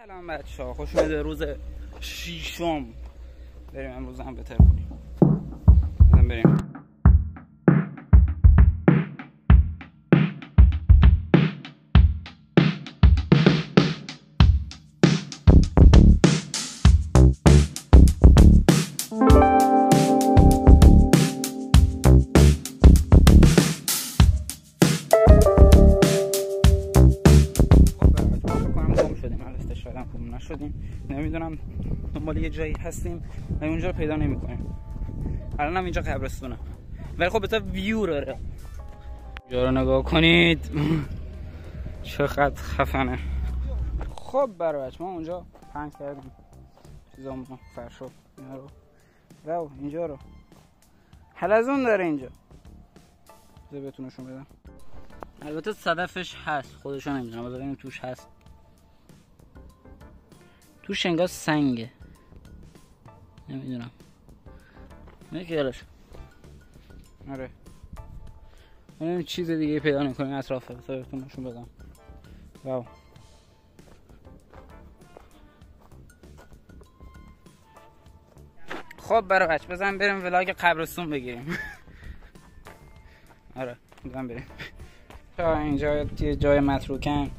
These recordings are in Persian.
سلام بچه‌ها، خوش اومدید روز ششم. بریم امروز هم بهتر کنیم. بریم. نمیدونم دنبال یه جایی هستیم و اونجا رو پیدا نمی‌کنیم. الان هم اینجا قبرستونه ولی خب بتا ویو داره. اینجا رو نگاه کنید چقدر خفنه. خب برای بچه ما اونجا پنگ کردیم چیزامون فرشو اینا رو اینجا رو حلزون داره اینجا بذار بهتون نشون بدم. البته صدفش هست خودشو نمیدونم ببینیم توش هست. توش انگار سنگه نمیدونم نکیالش. آره من چیز دیگه پیدا نکنیم اطرافه بذار بهتون نشون بدم. واو خب برای بچه بزن بریم ولاگ قبرستون بگیریم. آره بزن بریم تا اینجا جای متروکن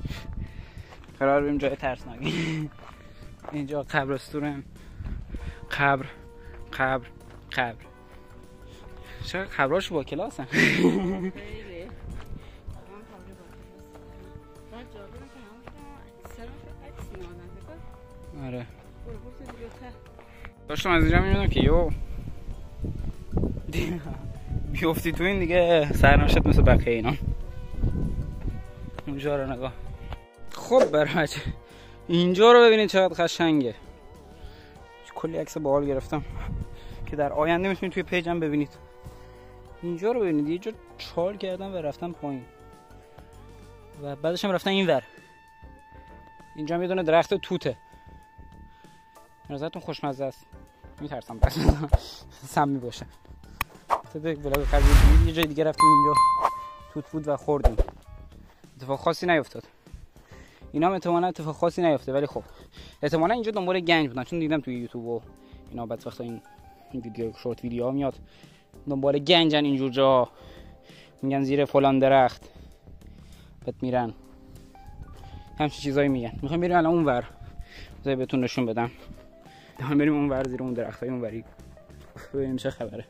قرار بریم جای ترسناکی. اینجا قبرستون قبر چرا قبراش با کلاس هم آره داشتم از اینجا میبینم که یو بیفتی تو این دیگه سرنوشت مثل بقیه اینا. اونجا رو نگاه. خب برای اینجا رو ببینید چقدر قشنگه. کلی عکس باحال گرفتم که در آینده میتونید توی پیجم ببینید. اینجا رو ببینید یه جا چال کردم و رفتم پایین و بعدش هم رفتم این ور. اینجا هم یه دونه درخت توته. نظرتون خوشمزه است. میترسم بس سمی باشه. صدق ولاگ قبلی یه جای دیگه رفتیم اینجا توت بود و خوردیم. اتفاق خاصی نیفتاد. اینا احتمالاً اتفاق خاصی نیفته ولی خب احتمالاً اینجا دنبال گنج بودن چون دیدم توی یوتیوب و اینا بعد وقتا این ویدیو شورت ویدیوها میاد دنبال گنجن اینجور جا میگن زیر فلان درخت بعد میرن همچین چیزایی میگن. میخوام بریم الان اونور بذار بهتون نشون بدم. الان بریم اونور زیر اون درختای اونوری ببینیم چه خبره.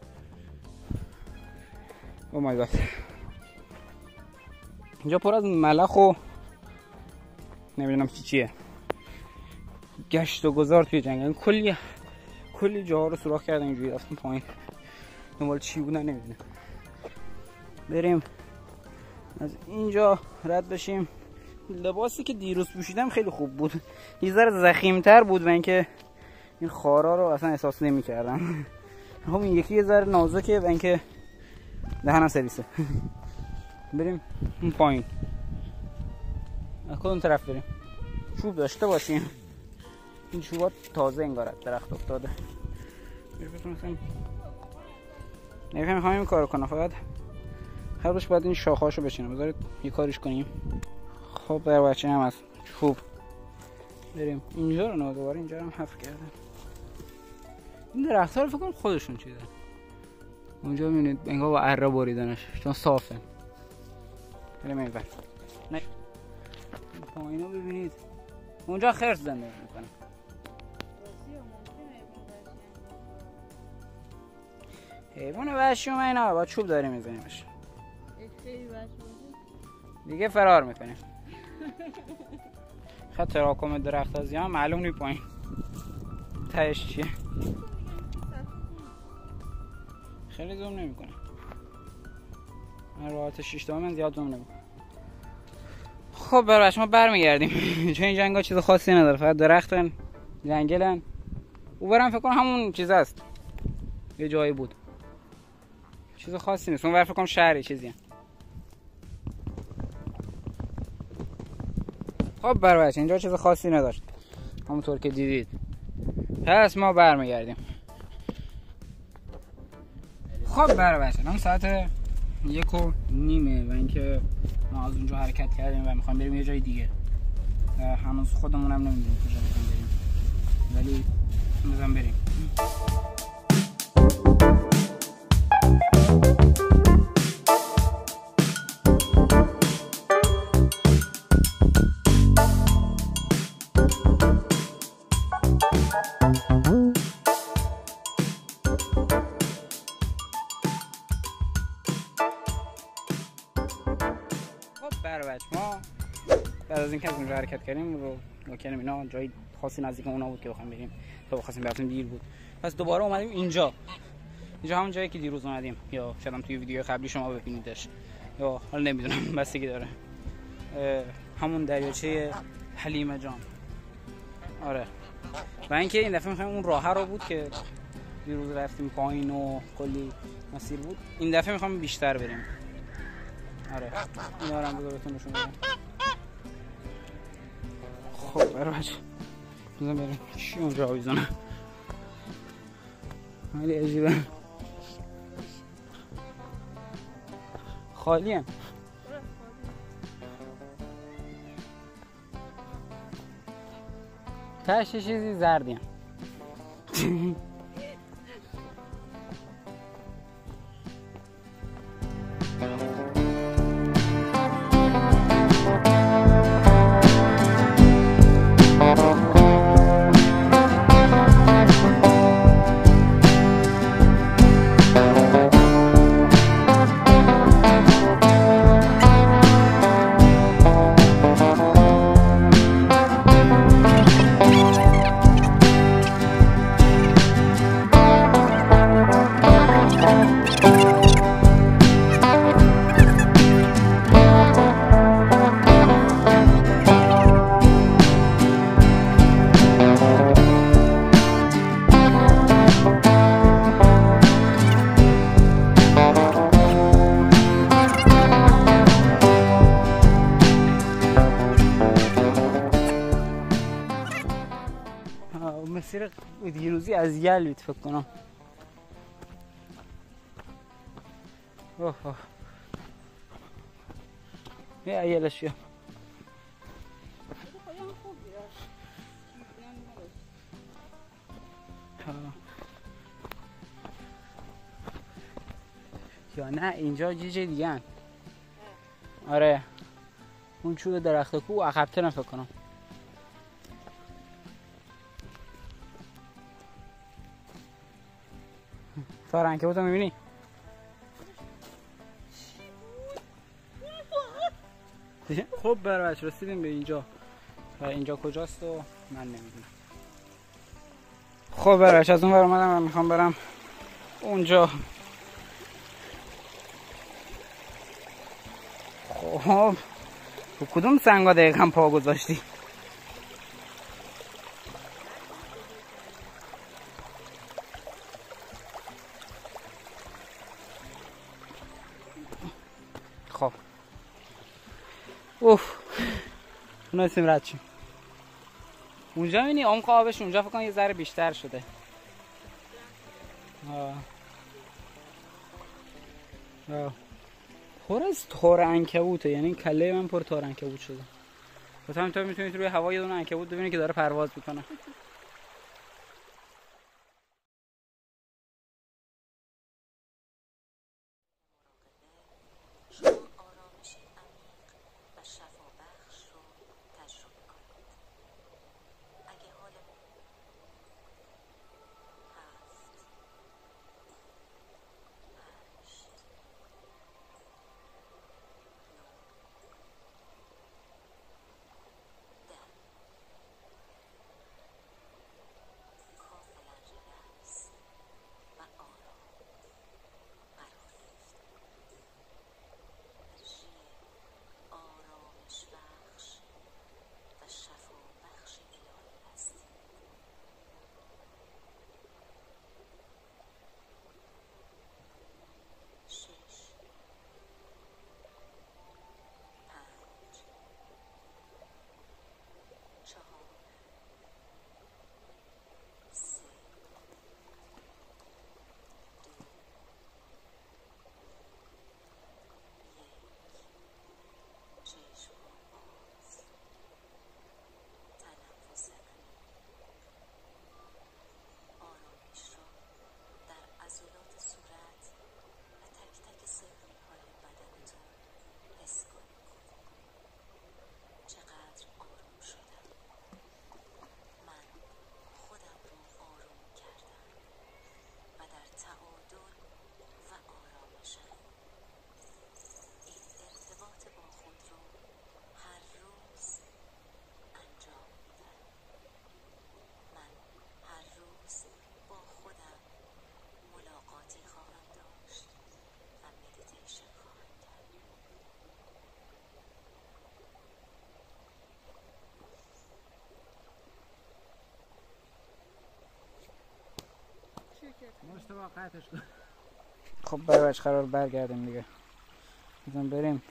او مای گاد اینجا پر از ملخ و نمیدونم چیه گشت و گذار توی جنگل. کلی جاها رو سوراخ کردن اینجوری رفتم پایین دنبال چی بودن نمیدونم. بریم از اینجا رد بشیم. لباسی که دیروز پوشیدم خیلی خوب بود یه ذره ضخیم‌تر بود و اینکه این خارا رو اصلا احساس نمی‌کردم. خب این یکی یه ذره نازکه و اینکه دهنم سرویسه. بریم اون پایین. از کدوم طرف بریم؟ چوب داشته باشیم. این چوبات تازه انگار درخت افتاده. نمی‌خوام این کارو کنم فقط خودش باید این شاخه‌اشو بچینم. بذارید یه کاریش کنیم. خب در بچه هم از چوب بریم اینجا رو دوباره اینجا هم حفر کردن. این درخت‌ها رو فکر کنم خودشون چیدن. اونجا می‌بینید انگار با اره بریدنش چون صافه. بریم اینور. نه پایینو ببینید اونجا خرس زندگی میکنه. حیوان وحشی و اینا با چوب داریم میزنیمش دیگه فرار میکنیم. خط تراکم درخت از هم معلوم نی پایین تهش چیه. خیلی زوم نمیکنه. من راحت 6 تا من زیاد زوم نمیکنم. خب برای ما برمیگردیم چون این جنگا چیز خاصی نداره فقط درختن جنگلن. اونورم فکر کنم همون چیز است یه جایی بود چیز خاصی نیست. اونور فکر کنم شهری چیزیه. خب برای اینجا چیز خاصی نداشت همونطور که دیدید. پس ما برمیگردیم. خب برای الان ساعت 1:30 و اینکه ما از اونجا حرکت کردیم و میخوایم بریم یه جای دیگه. هنوز خودمونم نمیدونیم کجا میخوایم بریم، ولی بزن بریم. ما بعد از اینکه از اونجا حرکت کردیم رو لوکیشن اینا جای خاصی نزدیک اونا بود که بخوایم بریم، تا بخواستیم بریم دیر بود. پس دوباره اومدیم اینجا همون جایی که دیروز اومدیم، یا شاید هم توی ویدیو قبلی شما ببینیدش، یا حالا نمیدونم بستگی داره. همون دریاچه حلیمه جان. آره، و اینکه این دفعه می‌خوایم اون راه رو بود که دیروز رفتیم پایین و کلی مسیر بود، این دفعه می‌خوام بیشتر بریم. آره اینا رو هم بذارتون نشون بدم. خب برای بچه بزن بریم. چی اونجا آویزانه خیلی عجیبه، خالی هم. تهش چیزی زردی هم. مسیر دیروزی از یلویت فکر کنم. اوه یه یلش یا نه اینجا جیجه دیگه هن. آره اون چوب درخت کو عقب‌ترم فکر کنم. تارعنکبوت رو میبینی؟ خب برای بچه رسیدیم به اینجا و اینجا کجاست و من نمیدونم. خب برای بچه از اون ور اومدم و میخوام برم اونجا. خب کدوم سنگا دقیقا پا گذاشتی؟ خب اوف نسیم رد شیم. اونجا میبینی عمق آبش اونجا فکر کنم یه ذره بیشتر شده. پر از تار عنکبوته، یعنی کله من پر تار عنکبوت شده. پس همینطور میتونید روی هوا یه دونه عنکبوت ببینید که داره پرواز میکنه. اشتباه قطعش کن. خب برای بچه قرار برگردیم دیگه. بزن بریم.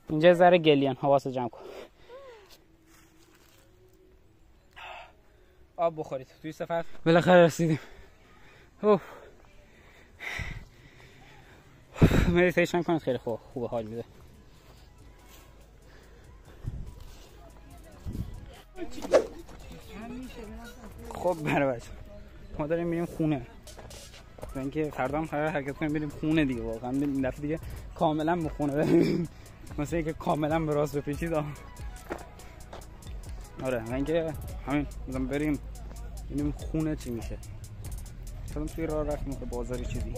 اینجا ذره گلیان، حواست جمع کن. آب بخورید توی سفر. بالاخره رسیدیم. مدیتیشن کنید، خیلی خوبه، حال میده. خب برای بچه ما داریم میریم خونه، اینکه فردا هم قرار حرکت کنیم بریم خونه دیگه. واقعا این دفعه دیگه کاملا به خونه بریم، مثلا اینکه کاملا به راست بپیچید. آره اینکه همین مثلا بریم خونه چی میشه. مثلا توی راه رفتیم به بازاری چیزی.